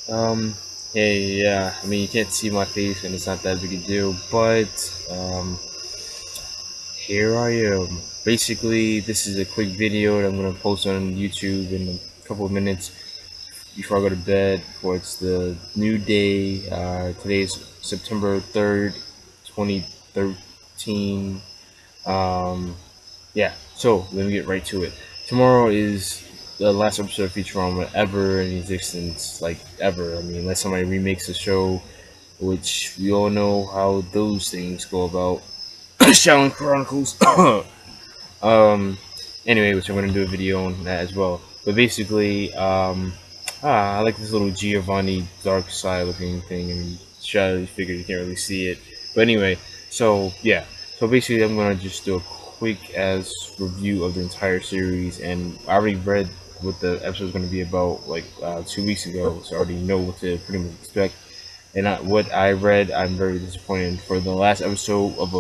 Um, hey, yeah, I mean, you can't see my face and it's not that big a deal, but, here I am. Basically, this is a quick video that I'm gonna post on YouTube in a couple of minutes before I go to bed, for it's the new day. Today's September 3rd, 2013. Um, yeah, so let me get right to it. Tomorrow is the last episode of Futurama ever in existence, like ever. I mean, unless somebody remakes the show, which we all know how those things go about. Shaolin Chronicles. um. Anyway, which I'm gonna do a video on that as well. But basically, I like this little Giovanni dark side looking thing. I mean, shadowy figure, you can't really see it. But anyway, so yeah. So basically, I'm gonna just do a quick as review of the entire series, and I already read what the episode is gonna be about like 2 weeks ago, so I already know what to pretty much expect. And what I read, I'm very disappointed. For the last episode of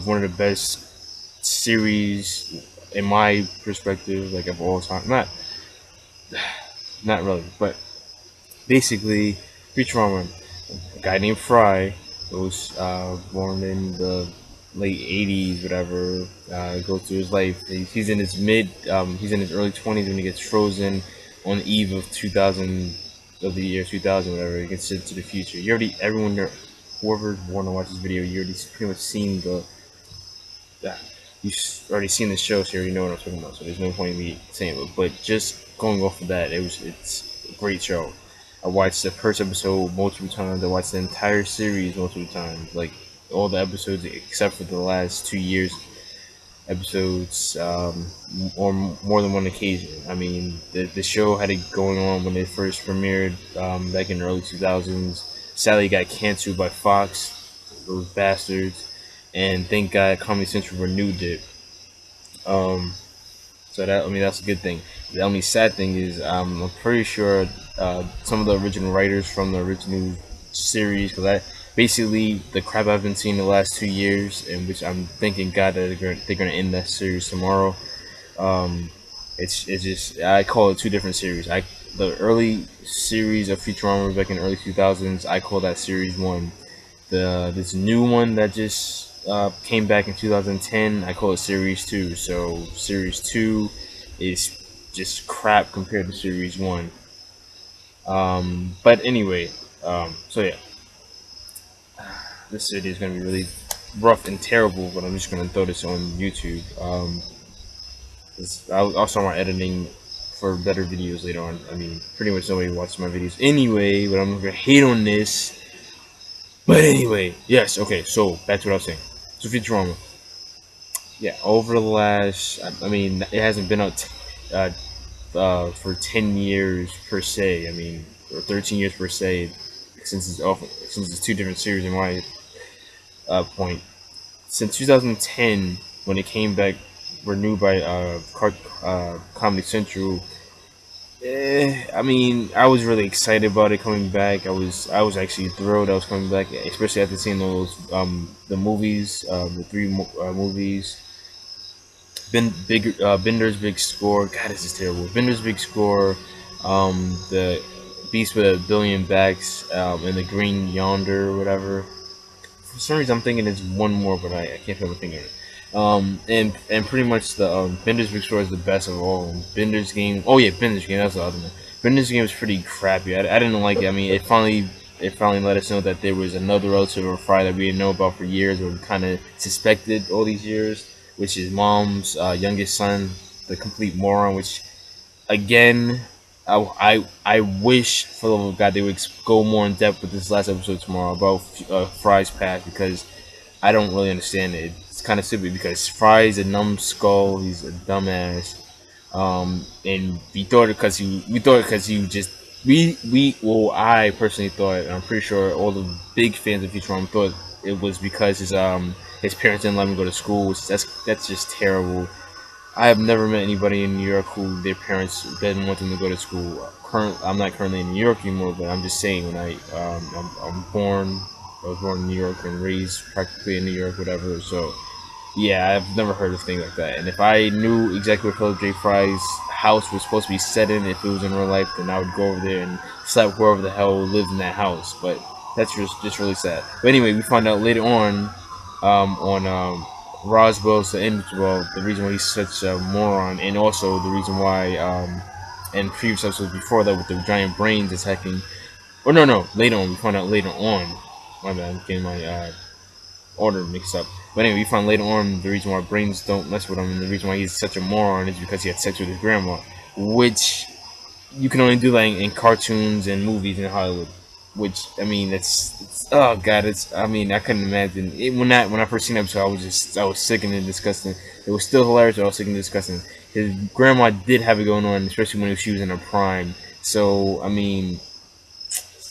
one of the best series in my perspective, like of all time. Not really, but basically, Futurama, a guy named Fry, was born in the late '80s, whatever. Goes through his life. He's in his he's in his early 20s when he gets frozen on the eve of 2000, of the year 2000, whatever. He gets sent to the future. Everyone there, whoever's born to watch this video, you already pretty much seen that. You've already seen the show, so you already know what I'm talking about. So there's no point in me saying it. But just going off of that, it's a great show. I watched the first episode multiple times. I watched the entire series multiple times, like all the episodes except for the last 2 years episodes, or more than one occasion. I mean, the show had it going on when it first premiered back in the early 2000s. Sadly, it got canceled by Fox, those bastards, and thank God Comedy Central renewed it. Um, so that, I mean, that's a good thing. The only sad thing is I'm pretty sure some of the original writers from the original series, because I basically the crap I've been seeing the last 2 years, in which I'm thinking God that they're gonna end that series tomorrow. Um, it's just, I call it two different series. The early series of Futurama back in the early 2000s, I call that series one. This new one that just came back in 2010, I call it Series 2. So Series 2 is just crap compared to Series 1. But anyway, so yeah, this video is going to be really rough and terrible, but I'm just going to throw this on YouTube. I'll start my editing for better videos later on. I mean, pretty much nobody watches my videos anyway, but I'm going to hate on this. But anyway, yes, okay, so back to what I was saying. So Futurama. Yeah, over the last, I mean, it hasn't been out for 10 years per se. I mean, or 13 years per se, since it's two different series in my point. Since 2010, when it came back, renewed by Comedy Central. I mean, I was really excited about it coming back. I was actually thrilled I was coming back, especially after seeing those the movies, the three movies. Bender's Big Score. God, this is terrible. Bender's Big Score. The Beast with a Billion Backs, and the Green Yonder, or whatever. For some reason, I'm thinking it's one more, but I can't put my finger on it. And pretty much the Bender's Big Score is the best of all. And Bender's Game. Oh yeah, Bender's Game. That's the other one. Bender's Game was pretty crappy. I didn't like it. I mean, it finally let us know that there was another relative of Fry that we didn't know about for years, or we kind of suspected all these years, which is Mom's youngest son, the complete moron. Which, again, I wish for the love of God they would go more in depth with this last episode tomorrow about Fry's past, because I don't really understand it. It's kind of stupid because Fry's a numbskull. He's a dumbass. And we thought it because he just well, I personally thought, and I'm pretty sure all the big fans of Futurama thought it was because his parents didn't let him go to school. Which that's just terrible. I have never met anybody in New York who their parents didn't want them to go to school. I'm not currently in New York anymore, but I'm just saying, when I was born in New York and raised practically in New York, whatever. So yeah, I've never heard of things like that. And if I knew exactly what Philip J. Fry's house was supposed to be set in. If it was in real life, then I would go over there and slap whoever the hell lived in that house. But that's just really sad. But anyway, we find out later on Roswell's the end. Well, the reason why he's such a moron, and also the reason why and previous episodes before that with the giant brains attacking. Or no, later on we find out later on. My bad, I'm getting my order mixed up. But anyway, we find later on the reason why brains don't mess with him, and the reason why he's such a moron is because he had sex with his grandma, which you can only do that in cartoons and movies in Hollywood. Which I mean, it's oh god, it's I mean I couldn't imagine it, when I first seen that episode. I was sick and disgusting. It was still hilarious, but I was sick and disgusting. His grandma did have it going on, especially when she was in her prime. So I mean,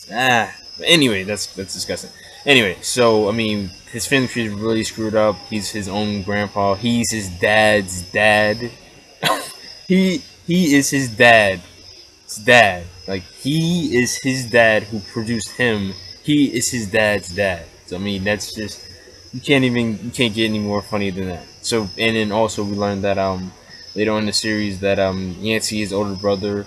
But anyway, that's disgusting. Anyway, so I mean, his family tree is really screwed up. He's his own grandpa. He's his dad's dad. He is his dad. His dad. Like he is his dad who produced him. He is his dad's dad. So I mean, that's just you can't get any more funny than that. So and then also we learned that later on in the series that Yancey, his older brother,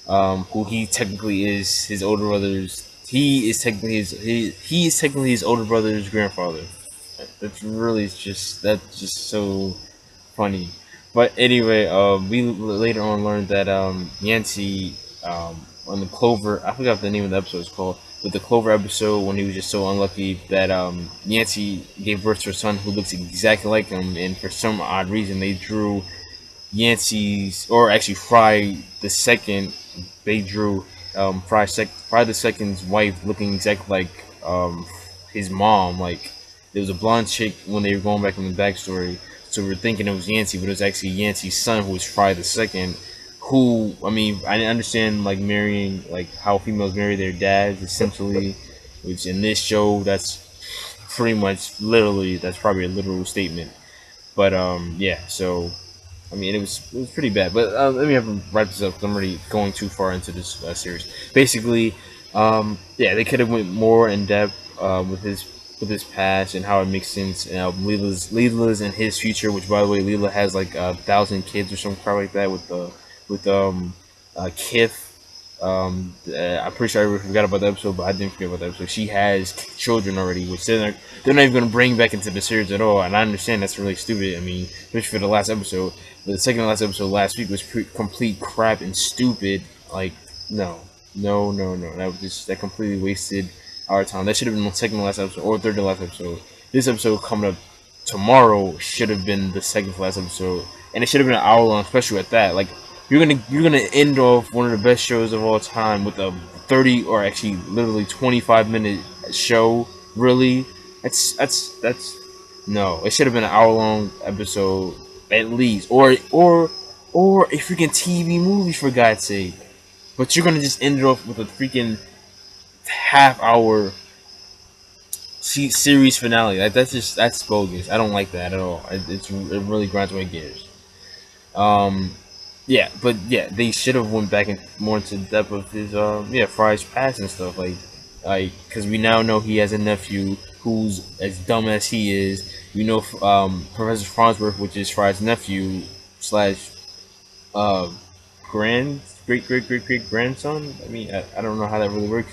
who he technically is his older brother's. He is technically his older brother's grandfather. That's just so funny. But anyway, we later on learned that Yancey on the Clover, I forgot what the name of the episode is called, but the Clover episode when he was just so unlucky that Yancey gave birth to a son who looks exactly like him, and for some odd reason they drew Yancey's, or actually Fry the second, they drew Fry the second's wife looking exactly like his mom. Like there was a blonde chick when they were going back in the backstory, so we were thinking it was Yancey, but it was actually Yancey's son who was Fry the second. Who I mean, I understand like marrying, like how females marry their dads essentially, which in this show that's pretty much literally that's probably a literal statement. But yeah, so I mean, it was pretty bad. But let me have to wrap this up 'cause I'm already going too far into this series. Basically, yeah, they could have went more in depth with his past and how it makes sense. And Leela's and his future, which by the way, Leela has like 1,000 kids or something crap like that with Kith. I'm pretty sure I already forgot about the episode, but I didn't forget about the episode. She has children already, which they're not even going to bring back into the series at all. And I understand that's really stupid. I mean, especially for the last episode. But the second to last episode last week was complete crap and stupid. Like, no, no. That completely wasted our time. That should have been the second to last episode or third to last episode. This episode coming up tomorrow should have been the second to last episode, and it should have been an hour long special at that. Like you're gonna end off one of the best shows of all time with a 30 or actually literally 25-minute show. Really, that's no. It should have been an hour long episode at least, or a freaking TV movie for God's sake. But you're gonna just end it off with a freaking half-hour series finale. That's bogus. I don't like that at all. It really grinds my gears. Um, yeah, but yeah, they should have went back and more into the depth of his Fry's past and stuff like because we now know he has a nephew who's as dumb as he is. We know Professor Farnsworth, which is Fry's nephew slash uh grand great grandson. I mean, I don't know how that really works.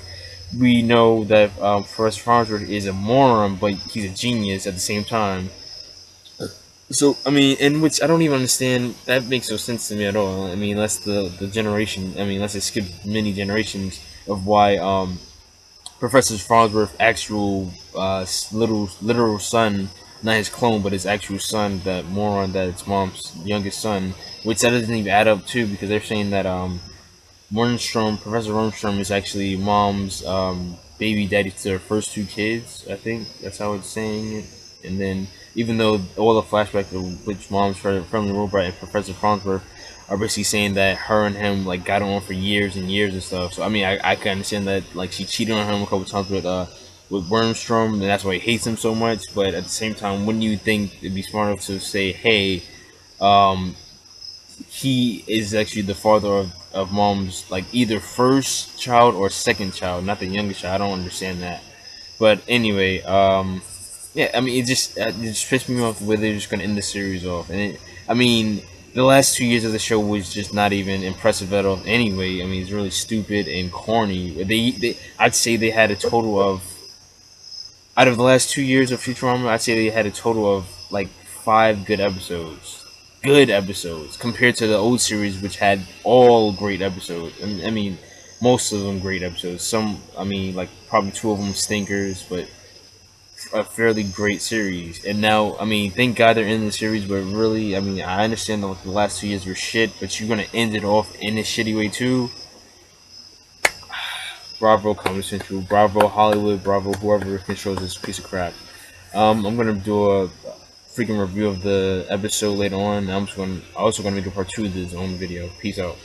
We know that Professor Farnsworth is a moron, but he's a genius at the same time. So I mean, in which I don't even understand. That makes no sense to me at all. I mean, unless the generation. I mean, unless they skip many generations of why Professor Farnsworth's actual literal son, not his clone, but his actual son, that moron, that it's mom's youngest son, which that doesn't even add up too, because they're saying that Professor Wormstrom is actually mom's baby daddy to their first two kids. I think that's how it's saying it. And then, even though all the flashbacks of which mom's from the robot and Professor Farnsworth are basically saying that her and him like got on for years and years and stuff. So I mean, I can understand that like she cheated on him a couple times with Wormstrom, and that's why he hates him so much. But at the same time, wouldn't you think it'd be smart enough to say, hey, um, he is actually the father of mom's like either first child or second child, not the youngest child. I don't understand that. But anyway, yeah, I mean it just pissed me off the way they're just gonna end the series off. And I mean, the last 2 years of the show was just not even impressive at all. Anyway, I mean, it's really stupid and corny. I'd say they had a total of, out of the last 2 years of Futurama, I'd say they had a total of like 5 good episodes compared to the old series, which had all great episodes. I mean, most of them great episodes. Some, I mean, like probably two of them stinkers, but a fairly great series. And now, I mean, thank God they're in the series, but really, I mean, I understand the last 2 years were shit, but you're gonna end it off in a shitty way too. Bravo, Comedy Central, bravo, Hollywood, bravo, whoever controls this piece of crap. I'm gonna do a freaking review of the episode later on. I'm also gonna make a part 2 of this own video. Peace out.